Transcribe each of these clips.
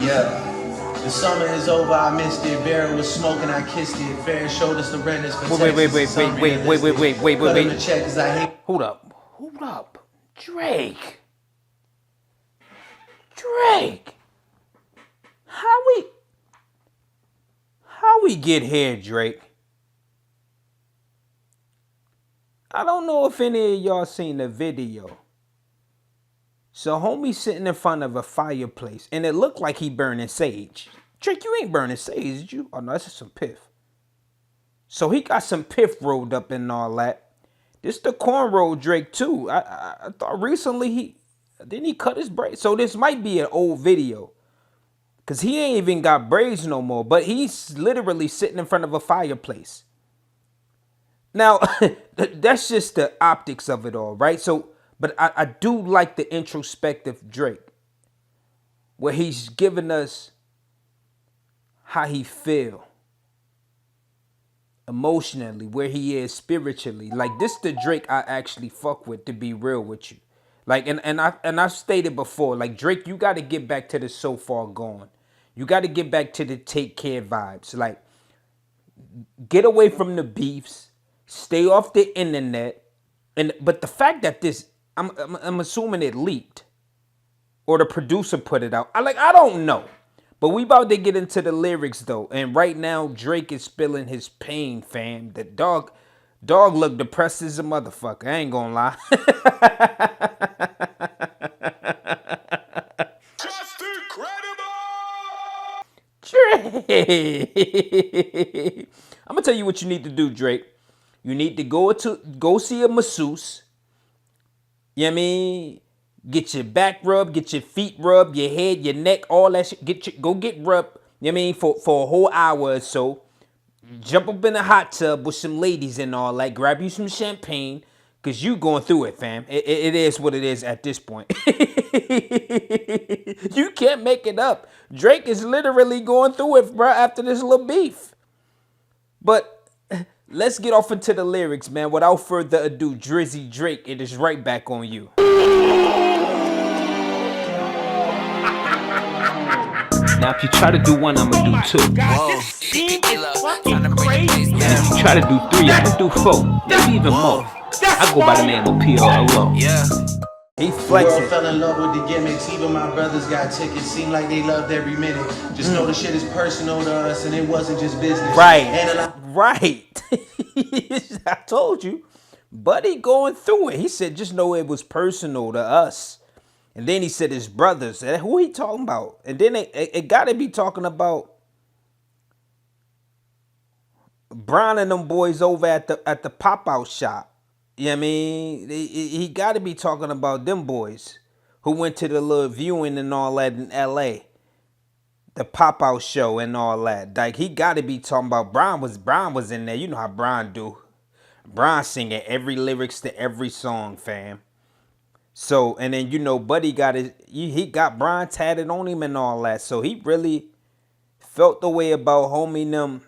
Yeah. The summer is over, I missed it. Vera was smoking, I kissed it. Fair showed us the renters for Wait. Cut him the check cause I hate. Hold up. Drake. How we get here, Drake? I don't know if any of y'all seen the video. So homie sitting in front of a fireplace, and it looked like he burning sage. Drake, you ain't burning sage, did you? Oh no, that's just some piff. So he got some piff rolled up and all that. This the cornrow Drake too. I thought recently didn't he cut his braids? So this might be an old video. Cause he ain't even got braids no more. But he's literally sitting in front of a fireplace. Now, that's just the optics of it all, right? So, but I do like the introspective Drake, where he's giving us how he feel emotionally, where he is spiritually. Like this the Drake I actually fuck with, to be real with you. Like, and I've stated before, like Drake, you got to get back to the so far gone. You got to get back to the take care vibes. Like, get away from the beefs. Stay off the internet. But the fact that this, I'm assuming it leaked, or the producer put it out. I don't know. But we about to get into the lyrics though. And right now Drake is spilling his pain, fam. The dog look depressed as a motherfucker. I ain't gonna lie. Just incredible. Drake. I'm gonna tell you what you need to do, Drake. You need to go see a masseuse. You know what I mean? Get your back rubbed, get your feet rubbed, your head, your neck, all that shit. Go get rubbed, you know what I mean, for a whole hour or so. Jump up in a hot tub with some ladies and all that. Grab you some champagne, because you going through it, fam. It is what it is at this point. You can't make it up. Drake is literally going through it, bro, after this little beef. But let's get off into the lyrics, man. Without further ado, Drizzy Drake, it is right back on you. Now, if you try to do one, I'm going to do two. Whoa. If you try to do three, I'm going to do four. Maybe even more. I go by the name of P.R. Yeah. He The world flexing. fell in love with the gimmicks. Even my brothers got tickets. Seemed like they loved every minute. Just know the shit is personal to us, and it wasn't just business. Right. And Right. I told you. Buddy going through it. He said, just know it was personal to us. And then he said his brothers. And who he talking about? And then it got to be talking about Brown and them boys over at the pop-out shop. You know what I mean? He got to be talking about them boys who went to the little viewing and all that in L.A. The pop-out show and all that. Like, he got to be talking about Brown was in there. You know how Brown do. Brown singing every lyrics to every song, fam. So, and then, you know, Buddy got he got Brown tatted on him and all that. So he really felt the way about homie them,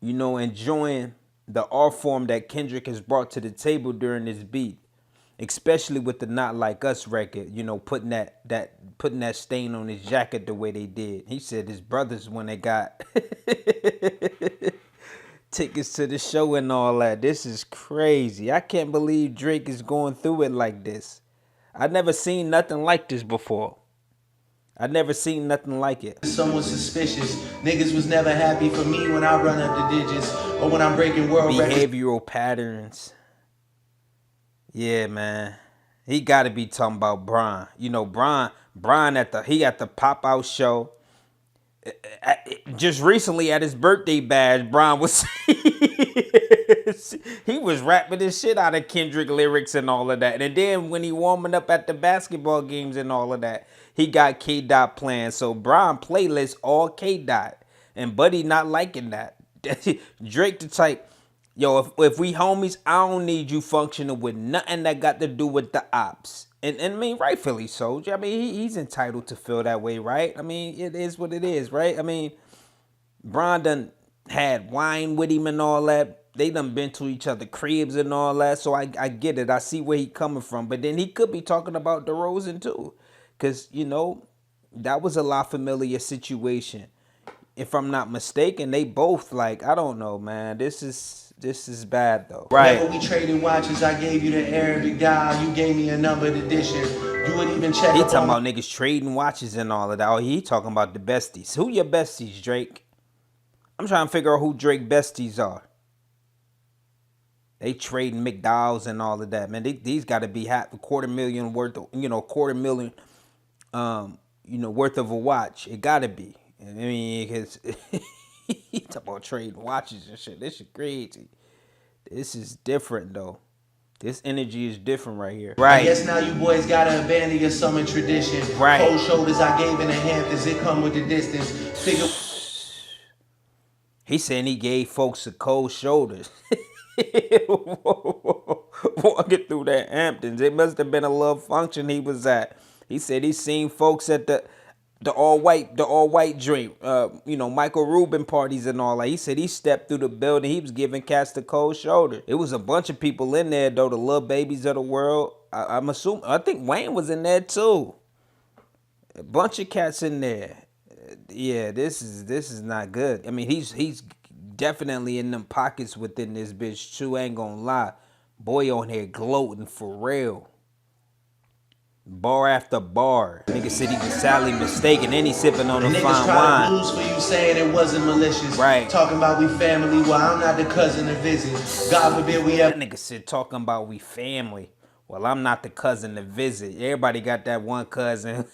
you know, enjoying the art form that Kendrick has brought to the table during this beat. Especially with the Not Like Us record, you know, putting that stain on his jacket the way they did. He said his brothers, when they got tickets to the show and all that. This is crazy. I can't believe Drake is going through it like this. I never seen nothing like this before. I never seen nothing like it. someone suspicious. Niggas was never happy for me when I run up the digits, or when I'm breaking world records. Behavioral patterns. Yeah, man. He got to be talking about Brian. You know, Brian at the pop-out show. Just recently at his birthday bash, Brian was he was rapping the shit out of Kendrick lyrics and all of that. And then when he warming up at the basketball games and all of that, he got K-Dot playing. So Brian playlist all K-Dot. And Buddy not liking that. Drake the type, yo, if we homies, I don't need you functioning with nothing that got to do with the ops. And I mean, rightfully so. I mean, he's entitled to feel that way, right? I mean, it is what it is, right? I mean, Bron done had wine with him and all that. They done been to each other cribs and all that. So I get it. I see where he coming from. But then he could be talking about DeRozan too. Because, you know, That was a La Familia situation. If I'm not mistaken, they both like, I don't know, man. This is bad though. Whenever we traded watches, I gave you the Arabic dial. You gave me a numbered edition. You would even check He up talking on about niggas trading watches and all of that. Oh, he talking about the besties. Who your besties, Drake? I'm trying to figure out who Drake besties are. They trading McDowell's and all of that, man. These got to be $250,000 worth of, $250,000, worth of a watch. It got to be. I mean, because he talking about trading watches and shit. This shit crazy. This is different though. This energy is different right here. I guess now you boys gotta abandon your summer tradition. Cold shoulders I gave in the Hamptons, it come with the distance. Figure. He saying he gave folks the cold shoulders. Walking through that Hamptons. It must have been a little function he was at. He said he seen folks at the all white drink, Michael Rubin parties and all that. He said he stepped through the building. He was giving cats the cold shoulder. It was a bunch of people in there though, the little babies of the world. I'm assuming, I think Wayne was in there too. A bunch of cats in there. Yeah, this is not good. I mean, he's definitely in them pockets within this bitch too. Ain't gonna lie, boy on here gloating for real. Bar after bar. Nigga said he was sadly mistaken, and he sipping on a fine wine. Niggas try to lose for you saying it wasn't malicious. Right. Talking about we family, well, I'm not the cousin to visit. God forbid we ever. That nigga said talking about we family. Well, I'm not the cousin to visit. Everybody got that one cousin.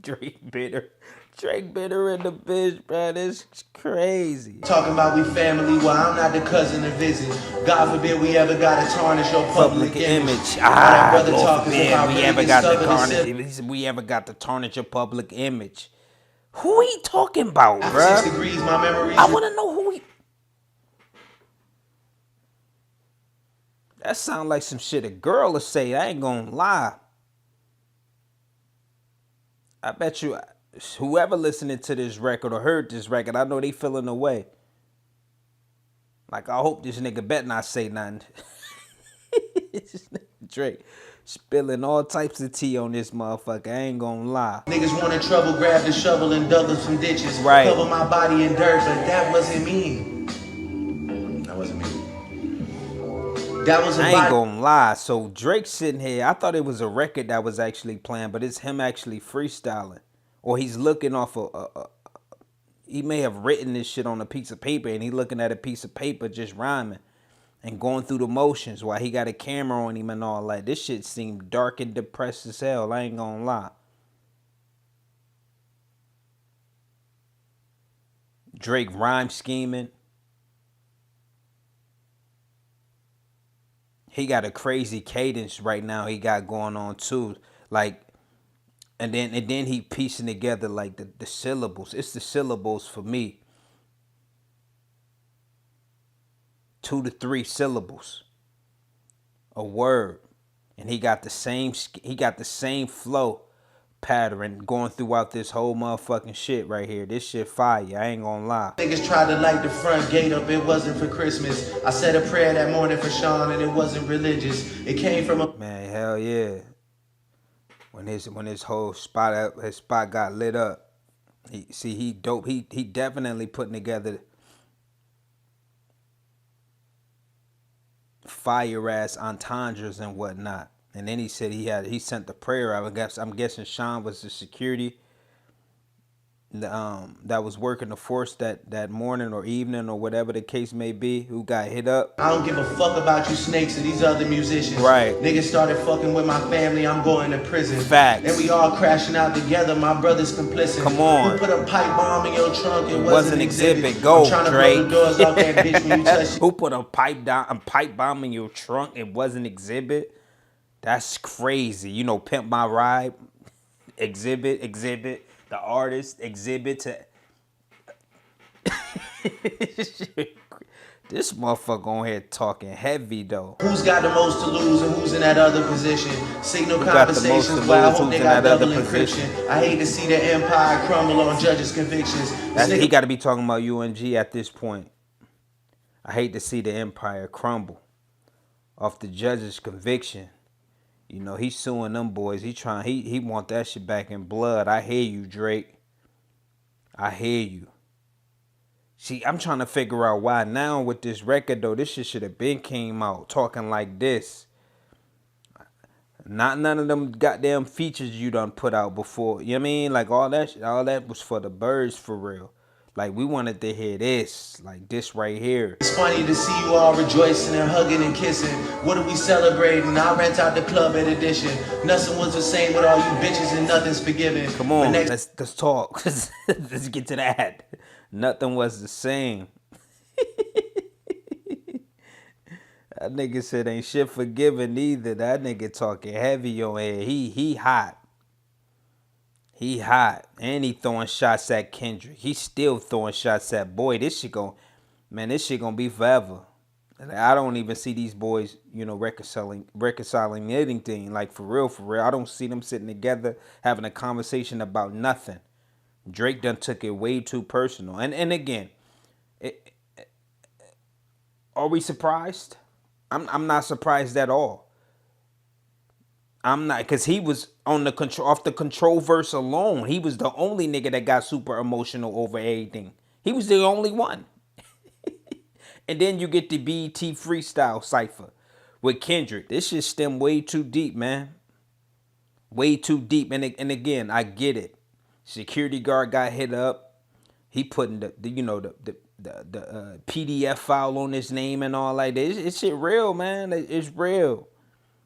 Drake bitter. Drake bitter in the bitch, bro. This is crazy. Talking about we family, well, I'm not the cousin to visit. God forbid we ever gotta tarnish your public image. Brother Lord forbid we ever got to tarnish. We ever got to tarnish your public image. Who he talking about, bro? 6 degrees, my memories. I want to know who he. That sound like some shit a girl would say. I ain't gonna lie. I bet you whoever listening to this record or heard this record, I know they feeling away. Like, I hope this nigga bet not say nothing. Drake spilling all types of tea on this motherfucker. I ain't gonna lie. Niggas wanted trouble, grab the shovel and dug up some ditches. Right. Cover my body in dirt, but that wasn't me. That wasn't me. That was a I ain't gonna lie. So Drake sitting here, I thought it was a record that was actually playing, but it's him actually freestyling. Or he's looking off he may have written this shit on a piece of paper and he looking at a piece of paper just rhyming and going through the motions while he got a camera on him and all that. This shit seemed dark and depressed as hell. I ain't gonna lie. Drake rhyme scheming. He got a crazy cadence right now he got going on too. Like, and then he piecing together like the syllables. It's the syllables for me. 2 to 3 syllables. A word. And he got the same flow pattern going throughout this whole motherfucking shit right here. This shit fire. I ain't gonna lie. Niggas tried to light the front gate up. It wasn't for Christmas. I said a prayer that morning for Sean and it wasn't religious. It came from a... Man, hell yeah. When his whole spot got lit up. He dope. He definitely putting together fire ass entendres and whatnot. And then he said he sent the prayer out. I'm guessing Sean was the security that was working the force that morning or evening or whatever the case may be, who got hit up. I don't give a fuck about you snakes or these other musicians. Right. Niggas started fucking with my family, I'm going to prison. Facts. And we all crashing out together, my brother's complicit. Come on. Who put a pipe bomb in your trunk? It wasn't exhibit. Go, I'm trying to Drake. blow the doors off that bitch when you touch Who put a pipe bomb in your trunk? It wasn't exhibit. That's crazy. You know, Pimp My Ride, exhibit. The artist, exhibit to... This motherfucker on here talking heavy though. Who's got the most to lose and who's in that other position? Signal conversations, but I hope they got double encryption. I hate to see the empire crumble on judges' convictions. He got to be talking about UNG at this point. I hate to see the empire crumble off the judge's conviction. You know, he's suing them boys. He want that shit back in blood. I hear you, Drake. I hear you. See, I'm trying to figure out why now with this record though. This shit should have been came out talking like this. Not none of them goddamn features you done put out before. You know what I mean? Like all that was for the birds for real. Like we wanted to hear this, like this right here. It's funny to see you all rejoicing and hugging and kissing. What are we celebrating? I rent out the club at Edition. Nothing was the same with all you bitches and nothing's forgiven. Come on, let's talk. Let's get to that. Nothing was the same. That nigga said ain't shit forgiven either. That nigga talking heavy on here. He hot. He hot. And he throwing shots at Kendrick. He still throwing shots at boy. This shit gonna be forever. I don't even see these boys, you know, reconciling anything. Like for real. I don't see them sitting together having a conversation about nothing. Drake done took it way too personal. And again, are we surprised? I'm not surprised at all. I'm not, because he was on the off the Control verse alone. He was the only nigga that got super emotional over everything. He was the only one. And then you get the BET Freestyle Cypher with Kendrick. This shit stemmed way too deep, man. Way too deep. And again, I get it. Security guard got hit up. He putting the PDF file on his name and all like that. It's shit real, man. It's real.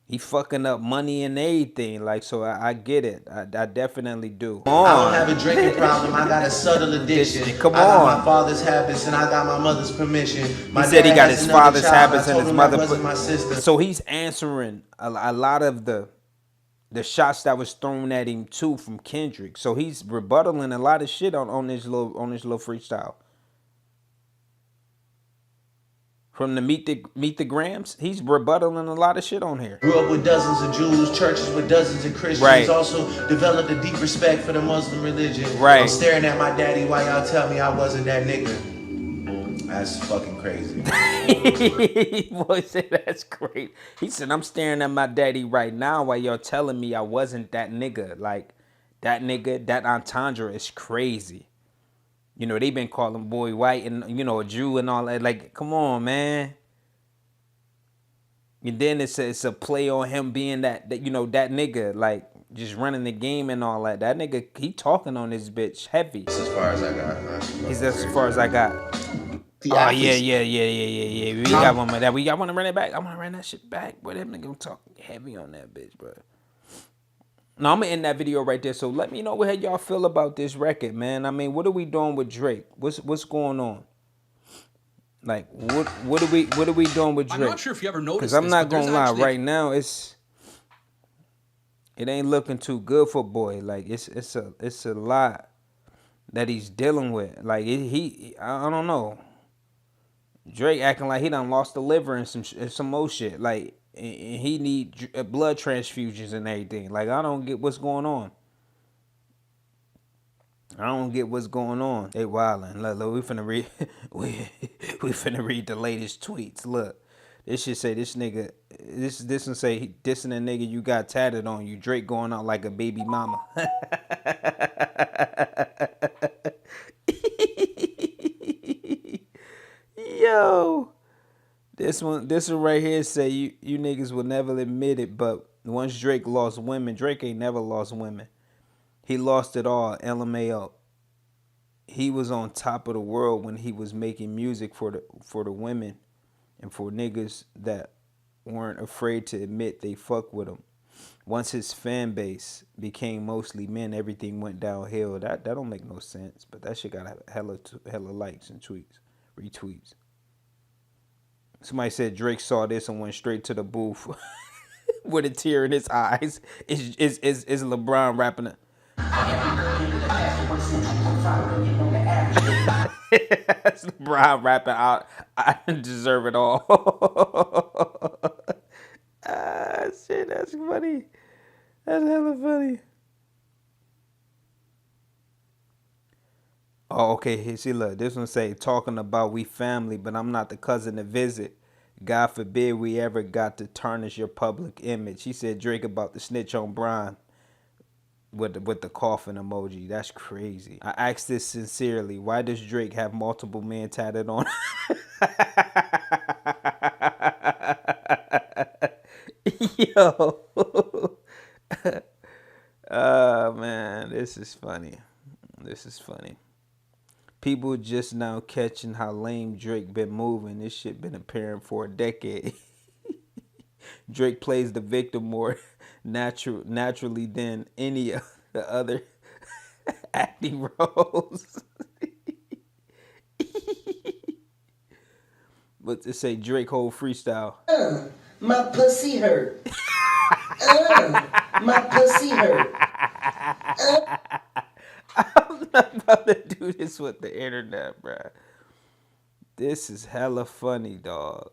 He fucking up money and everything. Like, so I get it. I definitely do. I don't have a drinking problem. I got a subtle addiction. Come on. I got my father's habits and I got my mother's permission. He said he got his father's habits and his mother's. So he's answering a lot of the shots that was thrown at him too from Kendrick. So he's rebuttaling a lot of shit on this little freestyle. From the Meet the Grams, he's rebuttaling a lot of shit on here. Grew up with dozens of Jews, churches with dozens of Christians. Right. Also developed a deep respect for the Muslim religion. Right. I'm staring at my daddy while y'all tell me I wasn't that nigga. That's fucking crazy. Boy said that's great. He said, I'm staring at my daddy right now while y'all telling me I wasn't that nigga. Like, that nigga, that entendre is crazy. You know, they been calling boy white and, you know, a Jew and all that. Like, come on, man. And then it's a play on him being that you know, that nigga, like, just running the game and all that. That nigga, he talking on this bitch heavy. That's as far as I got. He's as far as I got. Oh, yeah. We got one of that. I want to run it back. I want to run that shit back. Boy, that nigga talking heavy on that bitch, bro. No, I'm going to end that video right there. So let me know what y'all feel about this record, man. I mean, what are we doing with Drake? What's going on? Like, what are we doing with Drake? I'm not sure if you ever noticed. Because I'm not gonna lie, right now it ain't looking too good for boy. Like it's a lot that he's dealing with. Like I don't know. Drake acting like he done lost the liver and some more shit. Like, and he need blood transfusions and everything. Like, I don't get what's going on. I don't get what's going on. They wildin'. Look, we finna read. we finna read the latest tweets. Look, this shit say this nigga. This one say he dissing a nigga you got tatted on you. Drake going out like a baby mama. Yo, this one right here say you niggas will never admit it, but once Drake lost women, Drake ain't never lost women. He lost it all, LMAO. He was on top of the world when he was making music for the women and for niggas that weren't afraid to admit they fuck with him. Once his fan base became mostly men, everything went downhill. That don't make no sense, but that shit got hella likes and retweets. Somebody said Drake saw this and went straight to the booth with a tear in his eyes. Is LeBron rapping it? That's LeBron rapping out. I deserve it all. Shit, that's funny. That's hella funny. Oh, okay. See, look, this one say talking about we family, but I'm not the cousin to visit. God forbid we ever got to tarnish your public image. He said Drake about to snitch on Brian with the coffin emoji. That's crazy. I asked this sincerely. Why does Drake have multiple men tatted on? Yo. Man, this is funny. This is funny. People just now catching how lame Drake been moving. This shit been apparent for a decade. Drake plays the victim more naturally than any of the other acting roles. But to say Drake whole freestyle. My pussy hurt. My pussy hurt. I'm not about to do this with the internet, bruh. This is hella funny, dog.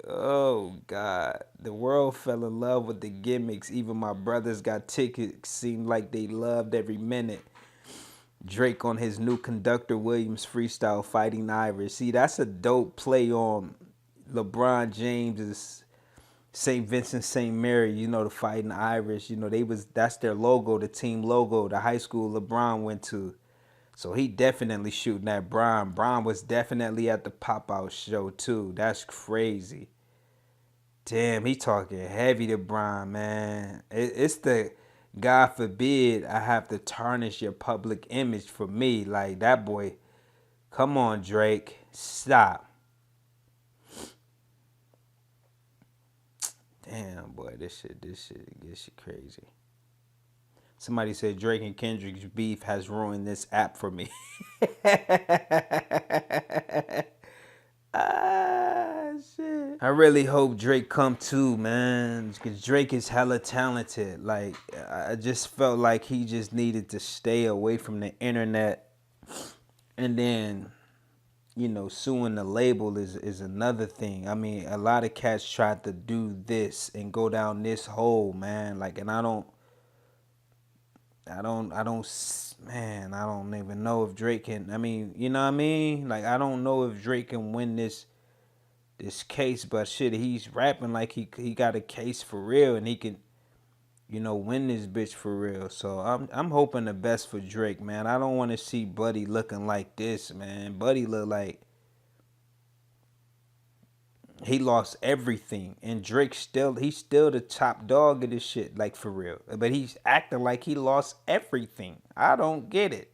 Oh, God. The world fell in love with the gimmicks. Even my brothers got tickets. Seemed like they loved every minute. Drake on his new Conductor Williams freestyle fighting Irish. See, that's a dope play on LeBron James's St. Vincent St. Mary, you know, the Fighting Irish. You know, that's their logo, the team logo, the high school LeBron went to. So he definitely shooting that Bron. Bron was definitely at the pop-out show too. That's crazy. Damn, he talking heavy to Bron, man. It's the God forbid I have to tarnish your public image for me. Like that boy. Come on, Drake. Stop. Damn, boy, this shit crazy. Somebody said Drake and Kendrick's beef has ruined this app for me. Shit. I really hope Drake come too, man. Because Drake is hella talented. Like, I just felt like he just needed to stay away from the internet. And then, you know, suing the label is another thing. I mean, a lot of cats tried to do this and go down this hole, man. Like, and I don't, man, I don't even know if Drake can, I mean, you know what I mean? Like, I don't know if Drake can win this case, but shit, he's rapping like he got a case for real and he can, you know, win this bitch for real. So I'm hoping the best for Drake, man. I don't want to see Buddy looking like this, man. Buddy look like he lost everything, and Drake he's still the top dog of this shit, like for real. But he's acting like he lost everything. I don't get it.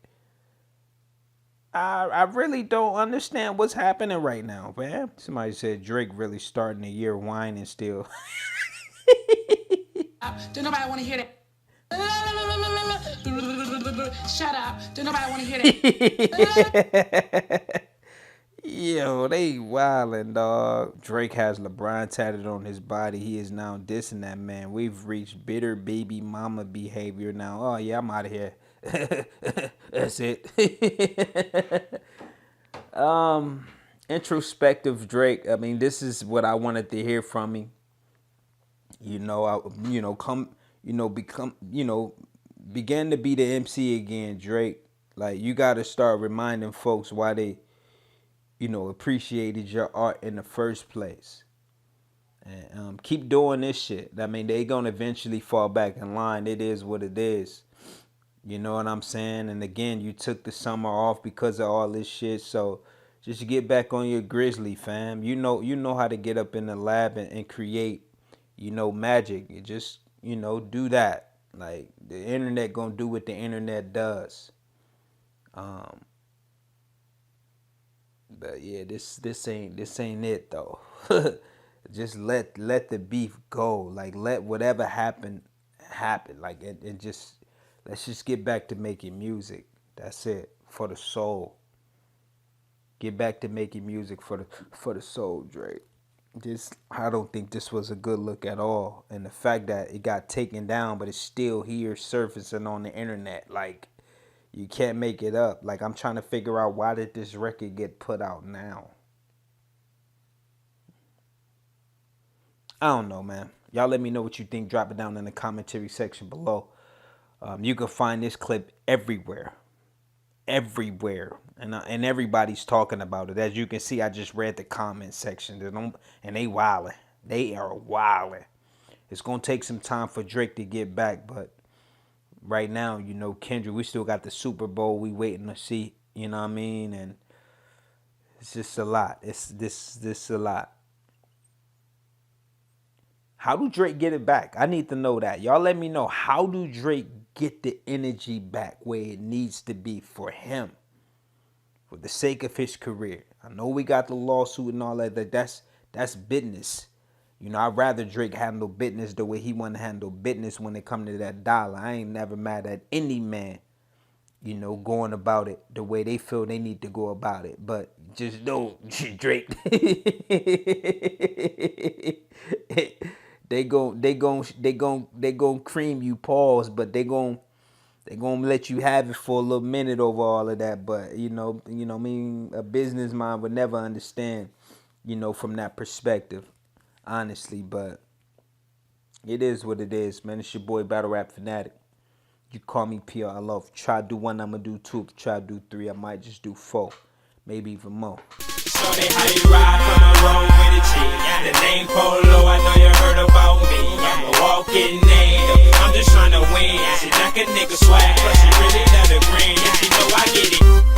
I really don't understand what's happening right now, man. Somebody said Drake really starting the year whining still. Don't nobody want to hear that. Shut up. Don't nobody want to hear that. Yo, they wildin', dog. Drake has LeBron tatted on his body. He is now dissing that man. We've reached bitter baby mama behavior now. Oh, yeah, I'm out of here. That's it. Introspective Drake. I mean, this is what I wanted to hear from him. Began to be the MC again, Drake. Like, you got to start reminding folks why they, appreciated your art in the first place. And keep doing this shit. I mean, they gonna eventually fall back in line. It is what it is. You know what I'm saying? And again, you took the summer off because of all this shit. So just get back on your grizzly, fam. You know how to get up in the lab and create, magic. You just, do that. Like, the internet gonna do what the internet does. But yeah, this ain't it though. Just let the beef go. Like, let whatever happen. Like, it just, let's just get back to making music. That's it, for the soul. Get back to making music for the soul, Drake. I don't think this was a good look at all. And the fact that it got taken down, but it's still here surfacing on the internet, like, you can't make it up. Like, I'm trying to figure out, why did this record get put out now? I don't know, man. Y'all let me know what you think. Drop it down in the commentary section below. You can find this clip everywhere. everywhere, and everybody's talking about it. As you can see, I just read the comment section, and they wilding. They are wilding. It's gonna take some time for Drake to get back, but right now, you know, Kendrick, we still got the Super Bowl we waiting to see. You know what I mean? And it's just a lot. It's this a lot. How do Drake get it back? I need to know that. Y'all let me know. How do Drake get the energy back where it needs to be for him? For the sake of his career. I know we got the lawsuit and all that. That's business. You know, I'd rather Drake handle business the way he want to handle business when it come to that dollar. I ain't never mad at any man, you know, going about it the way they feel they need to go about it. But just know, Drake, they gon' cream you, pause, but they gon' let you have it for a little minute over all of that. But you know, I mean, a business mind would never understand, you know, from that perspective, honestly. But it is what it is, man. It's your boy Battle Rap Fanatic. You call me PR. I love. Try to do 1, I'ma do 2. Try to do 3, I might just do 4, maybe even more. Shorty, how you ride from the road with a G? The name Polo, I know you heard about me. I'm a walking name. I'm just trying to win. She like a nigga swag, but she really love the green. And she know I get it.